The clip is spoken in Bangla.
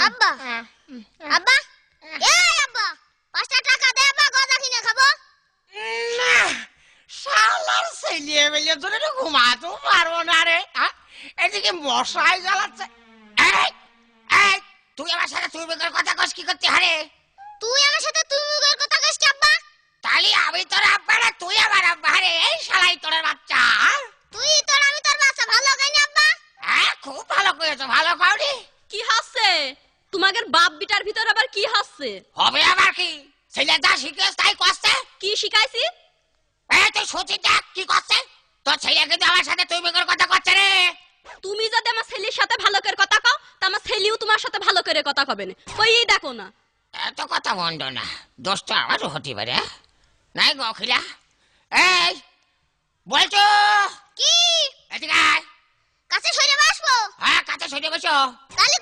আব্বা আব্বা এই আব্বা 5টা টাকা দে আব্বা গজা কিনে খাবো না শালার ছেলে মেয়ে ধরে ঘুমাতেও পারবো না রে। এদিকে মশাই জ্বালাচ্ছে। এই এই তুই আমার সাথে তুই বেকার কথা কস কি করতে হারে? তুই আমার সাথে তুই মুগের কথা কইস কি আব্বা? তাহলে আমি তোর আব্বা না তুই আমার আব্বা রে? এই শালাই তোর বাচ্চা। তুই তোর আমি তোর বাচ্চা ভালো গাইনি আব্বা? হ্যাঁ খুব ভালো করেছো, ভালো কাউরি। কি হচ্ছে তোমাদের বাপ বিটার ভিতর আবার কি হচ্ছে? হবে আবার কি? ছেলে যা শিখেছ তাই করছে। কি শিখাইছি? এই তুই সুচিটা কি করছে? তোর ছেলে কিন্তু আমার সাথে তুই বেকার কথা করছে রে। তুমি যদি আমার ছেলের সাথে ভালো করে কথা কও তা আমার ছেলেও তোমার সাথে ভালো করে কথা কবে না। কইই দেখো না। এত কথা মন্দ না, দোষ তো আমারও হতে পারে। নাই গো অখিলা, এই বলছো কি এদিকে আয়। কাছে সরে বসবো? হ্যাঁ কাছে সরে বসো। তাহলে